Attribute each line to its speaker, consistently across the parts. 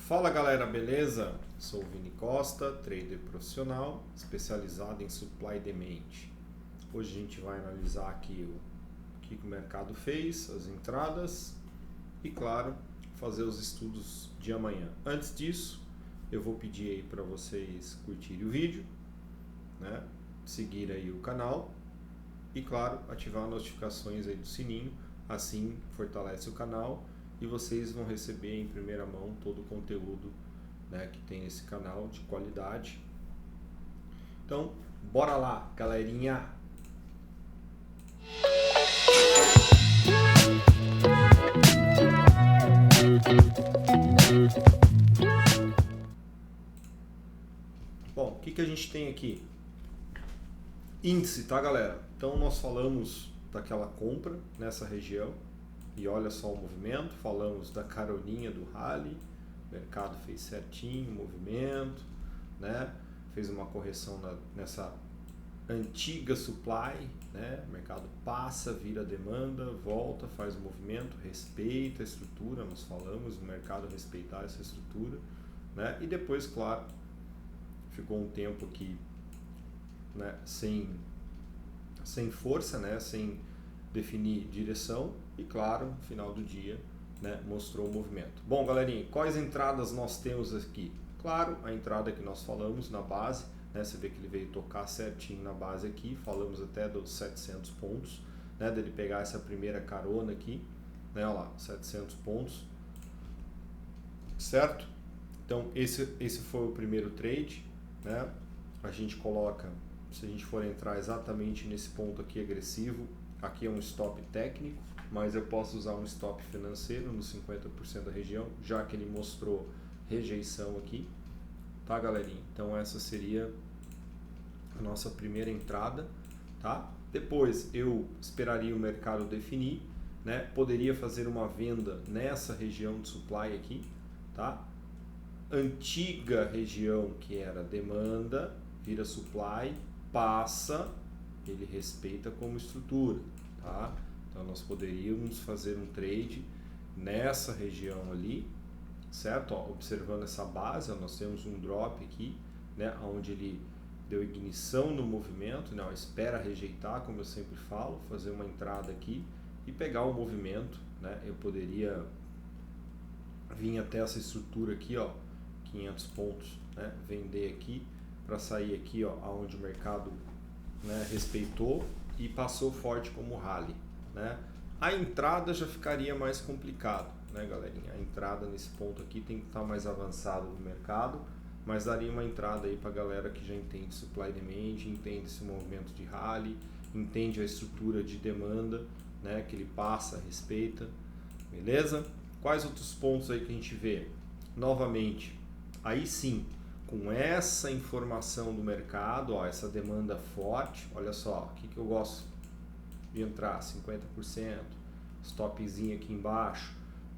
Speaker 1: Fala galera, beleza? Sou o Vini Costa, trader profissional, especializado em supply demand. Hoje a gente vai analisar aqui o que o mercado fez, as entradas e, claro, fazer os estudos de amanhã. Antes disso, eu vou pedir aí para vocês curtirem o vídeo, né? Seguir aí o canal e, claro, ativar as notificações aí do sininho, assim fortalece o canal e vocês vão receber em primeira mão todo o conteúdo, né, que tem esse canal de qualidade. Então, bora lá, galerinha! Bom, o que a gente tem aqui? Índice, tá, galera? Então, nós falamos daquela compra nessa região e olha só o movimento. Falamos da caroninha do rally, o mercado fez certinho o movimento, né? Fez uma correção nessa antiga supply, né? O mercado passa, vira demanda, volta, faz o movimento, respeita a estrutura. Nós falamos do mercado respeitar essa estrutura, né? E depois, claro, ficou um tempo aqui, né, sem força, né, sem definir direção e, claro, no final do dia, né, mostrou o movimento. Bom, galerinha, quais entradas nós temos aqui? Claro, a entrada que nós falamos na base, né, você vê que ele veio tocar certinho na base aqui, falamos até dos 700 pontos, né, dele pegar essa primeira carona aqui, né, olha lá, 700 pontos, certo? Então, esse foi o primeiro trade, né? A gente coloca, se a gente for entrar exatamente nesse ponto aqui agressivo, aqui é um stop técnico, mas eu posso usar um stop financeiro nos 50% da região, já que ele mostrou rejeição aqui, tá, galerinha? Então essa seria a nossa primeira entrada, tá? Depois eu esperaria o mercado definir, né? Poderia fazer uma venda nessa região de supply aqui, tá? Antiga região que era demanda, vira supply, passa, ele respeita como estrutura, tá? Então nós poderíamos fazer um trade nessa região ali, certo? Ó, observando essa base, ó, nós temos um drop aqui, né, onde ele deu ignição no movimento, né, ó, espera rejeitar, como eu sempre falo, fazer uma entrada aqui e pegar o movimento, né? Eu poderia vir até essa estrutura aqui, ó, 500 pontos, né, vender aqui para sair aqui, ó, aonde o mercado, né, respeitou e passou forte como rally, né? A entrada já ficaria mais complicado, né, galerinha? A entrada nesse ponto aqui tem que estar mais avançado no mercado, mas daria uma entrada aí para a galera que já entende supply demand, entende esse movimento de rally, entende a estrutura de demanda, né, que ele passa, respeita, beleza? Quais outros pontos aí que a gente vê? Novamente, aí sim, com essa informação do mercado, ó, essa demanda forte, olha só, o que eu gosto de entrar? 50%, stopzinho aqui embaixo,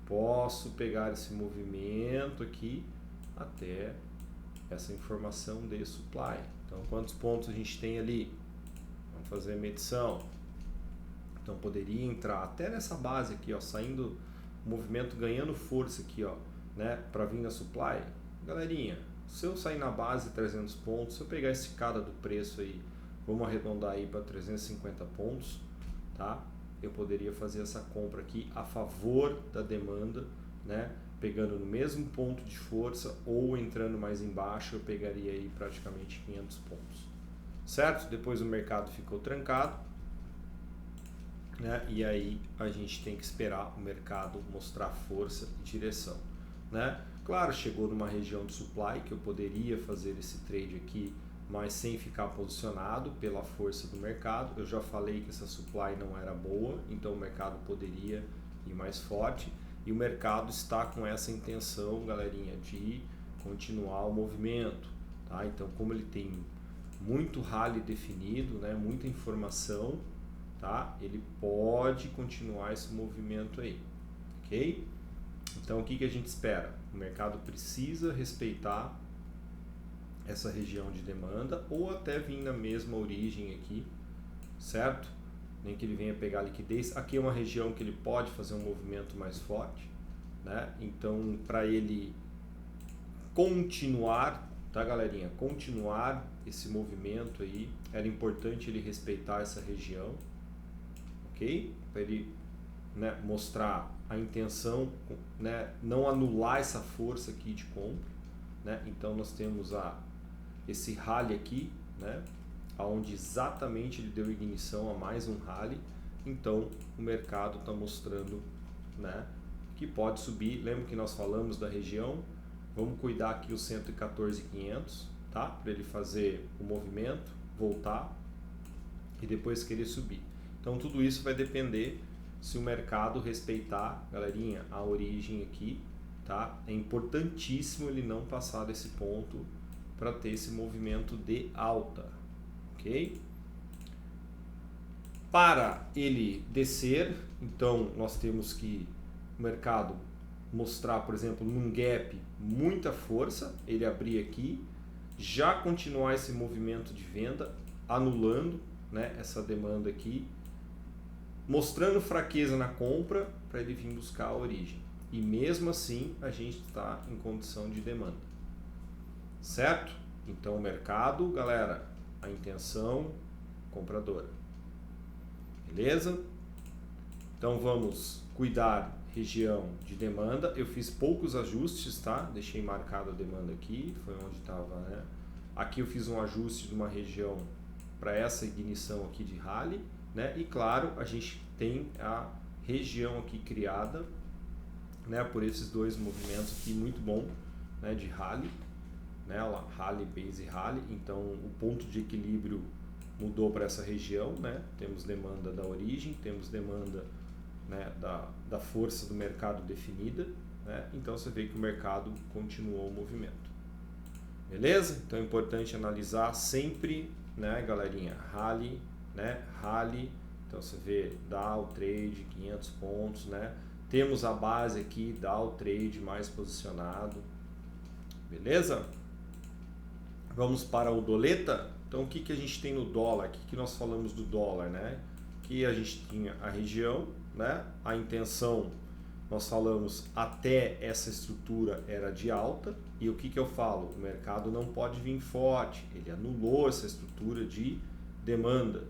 Speaker 1: posso pegar esse movimento aqui até essa informação de supply. Então, quantos pontos a gente tem ali? Vamos fazer a medição. Então, poderia entrar até nessa base aqui, ó, saindo o movimento ganhando força aqui, ó, né, para vir na supply. Galerinha, se eu sair na base 300 pontos, se eu pegar esse cara do preço aí, vamos arredondar aí para 350 pontos, tá? Eu poderia fazer essa compra aqui a favor da demanda, né? Pegando no mesmo ponto de força ou entrando mais embaixo, eu pegaria aí praticamente 500 pontos, certo? Depois o mercado ficou trancado, né? E aí a gente tem que esperar o mercado mostrar força e direção, né? Claro, chegou numa região de supply que eu poderia fazer esse trade aqui, mas sem ficar posicionado pela força do mercado. Eu já falei que essa supply não era boa, então o mercado poderia ir mais forte e o mercado está com essa intenção, galerinha, de continuar o movimento, tá? Então, como ele tem muito rally definido, né, muita informação, tá? Ele pode continuar esse movimento aí, ok? Então, o que a gente espera? O mercado precisa respeitar essa região de demanda ou até vir na mesma origem aqui, certo? Nem que ele venha pegar liquidez. Aqui é uma região que ele pode fazer um movimento mais forte, né? Então, para ele continuar, tá, galerinha? Continuar esse movimento aí, era importante ele respeitar essa região, ok? Para ele, né, mostrar a intenção, né, não anular essa força aqui de compra, né? Então nós temos esse rally aqui, né, onde exatamente ele deu ignição a mais um rally. Então o mercado está mostrando, né, que pode subir. Lembra que nós falamos da região? Vamos cuidar aqui os 114.500, tá? Para ele fazer o movimento, voltar e depois querer subir. Então tudo isso vai depender se o mercado respeitar, galerinha, a origem aqui, tá? É importantíssimo ele não passar desse ponto para ter esse movimento de alta, ok? Para ele descer, então nós temos que o mercado mostrar, por exemplo, num gap muita força, ele abrir aqui, já continuar esse movimento de venda, anulando, né, essa demanda aqui, mostrando fraqueza na compra para ele vir buscar a origem. E mesmo assim a gente está em condição de demanda, certo? Então o mercado, galera, a intenção compradora, beleza? Então vamos cuidar região de demanda. Eu fiz poucos ajustes, tá? Deixei marcado a demanda aqui, foi onde estava, né? Aqui eu fiz um ajuste de uma região para essa ignição aqui de rally, né? E claro, a gente tem a região aqui criada, né, por esses dois movimentos aqui muito bom, né, de rally, né, lá, rally, base rally. Então o ponto de equilíbrio mudou para essa região, né? Temos demanda da origem, temos demanda, né, da força do mercado definida, né? Então você vê que o mercado continuou o movimento, beleza? Então é importante analisar sempre, né, galerinha, rally, né, rally. Então você vê Dow Trade 500 pontos, né? Temos a base aqui, Dow Trade mais posicionado, beleza? Vamos para o doleta. Então o que que a gente tem no dólar? O que que nós falamos do dólar, né? Que a gente tinha a região, né? A intenção, nós falamos até essa estrutura era de alta. E o que que eu falo? O mercado não pode vir forte, ele anulou essa estrutura de demanda.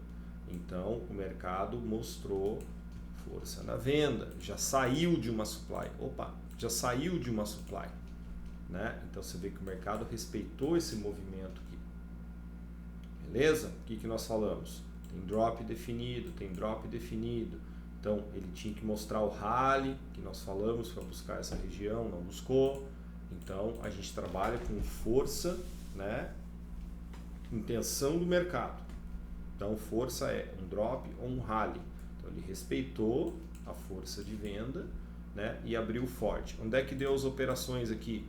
Speaker 1: Então o mercado mostrou força na venda, já saiu de uma supply, já saiu de uma supply, né? Então você vê que o mercado respeitou esse movimento aqui, beleza? O que que nós falamos? Tem drop definido, tem drop definido. Então ele tinha que mostrar o rally que nós falamos para buscar essa região, não buscou. Então a gente trabalha com força, né? Intenção do mercado. Então força é um drop ou um rally. Então ele respeitou a força de venda, né, e abriu forte. Onde é que deu as operações aqui?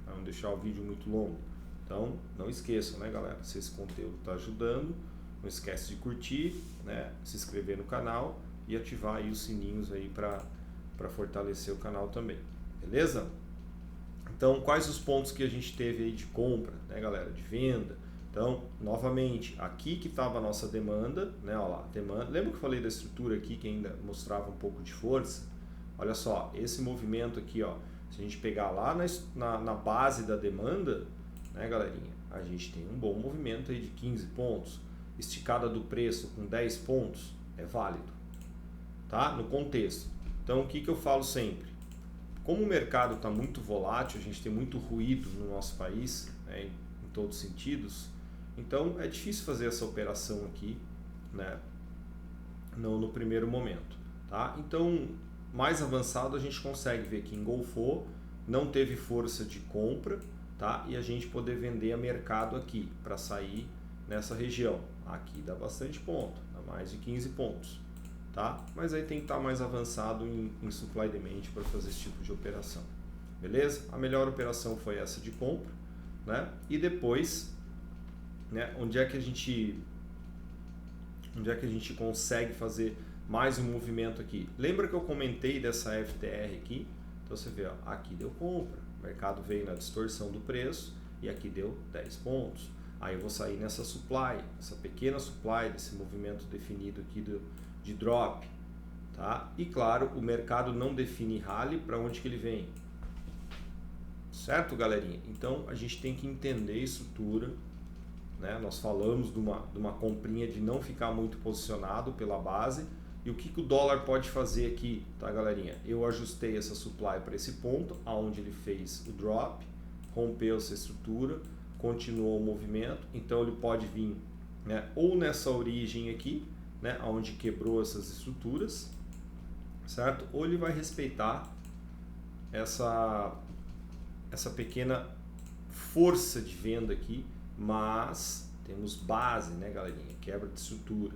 Speaker 1: Para não deixar o vídeo muito longo. Então não esqueçam, né, galera? Se esse conteúdo está ajudando, não esquece de curtir, né, se inscrever no canal e ativar aí os sininhos aí para fortalecer o canal também, beleza? Então quais os pontos que a gente teve aí de compra, né, galera, de venda? Então, novamente, aqui que estava a nossa demanda, né? Olha lá, demanda. Lembra que eu falei da estrutura aqui que ainda mostrava um pouco de força? Olha só, esse movimento aqui, ó, se a gente pegar lá na base da demanda, né, galerinha, a gente tem um bom movimento aí de 15 pontos. Esticada do preço com 10 pontos é válido, tá? No contexto. Então, o que que eu falo sempre? Como o mercado está muito volátil, a gente tem muito ruído no nosso país, né, em todos os sentidos. Então é difícil fazer essa operação aqui, né, no primeiro momento, tá? Então mais avançado a gente consegue ver que engolfou, não teve força de compra, tá? E a gente poder vender a mercado aqui para sair nessa região. Aqui dá bastante ponto, dá mais de 15 pontos, tá? Mas aí tem que estar mais avançado em supply demand para fazer esse tipo de operação, beleza? A melhor operação foi essa de compra, né? E depois, né, onde é que a gente consegue fazer mais um movimento aqui? Lembra que eu comentei dessa FTR aqui? Então você vê, ó, aqui deu compra, o mercado veio na distorção do preço e aqui deu 10 pontos. Aí eu vou sair nessa supply, essa pequena supply desse movimento definido aqui de drop, tá? E claro, o mercado não define rally, para onde que ele vem? Certo, galerinha? Então a gente tem que entender a estrutura, né? Nós falamos de uma comprinha de não ficar muito posicionado pela base. E o que o dólar pode fazer aqui, tá, galerinha? Eu ajustei essa supply para esse ponto, aonde ele fez o drop, rompeu essa estrutura, continuou o movimento. Então ele pode vir, né, ou nessa origem aqui, né, onde quebrou essas estruturas, certo? Ou ele vai respeitar essa pequena força de venda aqui, mas temos base, né, galerinha? Quebra de estrutura,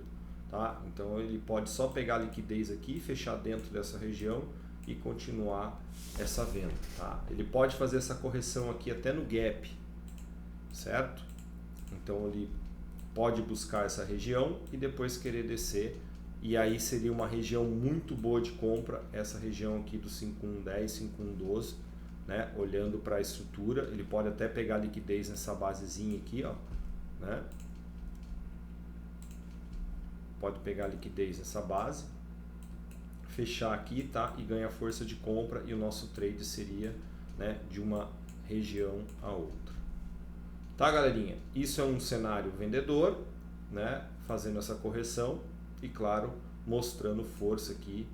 Speaker 1: tá? Então ele pode só pegar a liquidez aqui, fechar dentro dessa região e continuar essa venda, tá? Ele pode fazer essa correção aqui até no gap, certo? Então ele pode buscar essa região e depois querer descer, e aí seria uma região muito boa de compra, essa região aqui do 5110, 5112, né? Olhando para a estrutura, ele pode até pegar liquidez nessa basezinha aqui, ó, né? Pode pegar liquidez nessa base, fechar aqui, tá? E ganhar força de compra, e o nosso trade seria, né, de uma região a outra. Tá, galerinha? Isso é um cenário vendedor, né? Fazendo essa correção e, claro, mostrando força aqui,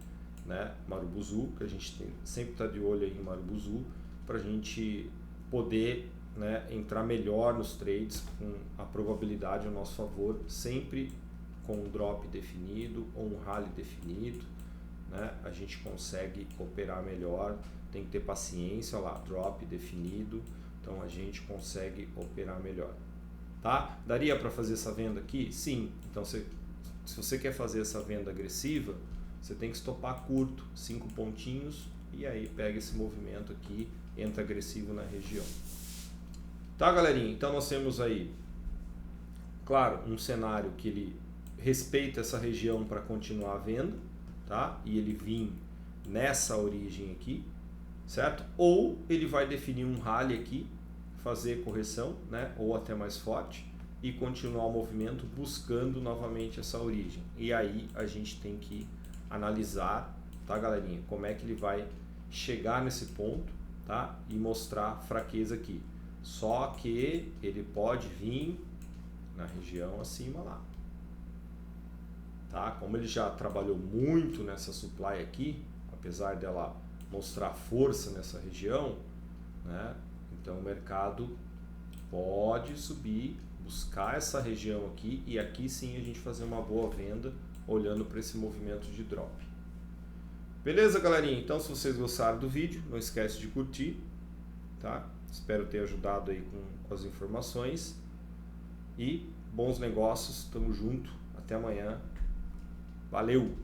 Speaker 1: né? Marubozu, que a gente sempre está de olho aí em Marubozu, para a gente poder, né, entrar melhor nos trades com a probabilidade a nosso favor, sempre com um drop definido ou um rally definido, né? A gente consegue operar melhor, tem que ter paciência, olha lá, drop definido. Então a gente consegue operar melhor, tá? Daria para fazer essa venda aqui? Sim. Então se você quer fazer essa venda agressiva, você tem que estopar curto, 5 pontinhos, e aí pega esse movimento aqui, entra agressivo na região. Tá, galerinha? Então nós temos aí, claro, um cenário que ele respeita essa região para continuar a venda, tá? E ele vir nessa origem aqui, certo? Ou ele vai definir um rally aqui, fazer correção, né? Ou até mais forte, e continuar o movimento buscando novamente essa origem. E aí a gente tem que analisar, tá, galerinha? Como é que ele vai chegar nesse ponto, tá? E mostrar fraqueza aqui. Só que ele pode vir na região acima lá, tá? Como ele já trabalhou muito nessa supply aqui, apesar dela mostrar força nessa região, né? Então o mercado pode subir, buscar essa região aqui, e aqui sim a gente fazer uma boa venda olhando para esse movimento de drop. Beleza, galerinha? Então se vocês gostaram do vídeo, não esquece de curtir, tá? Espero ter ajudado aí com as informações, e bons negócios, tamo junto, até amanhã, valeu!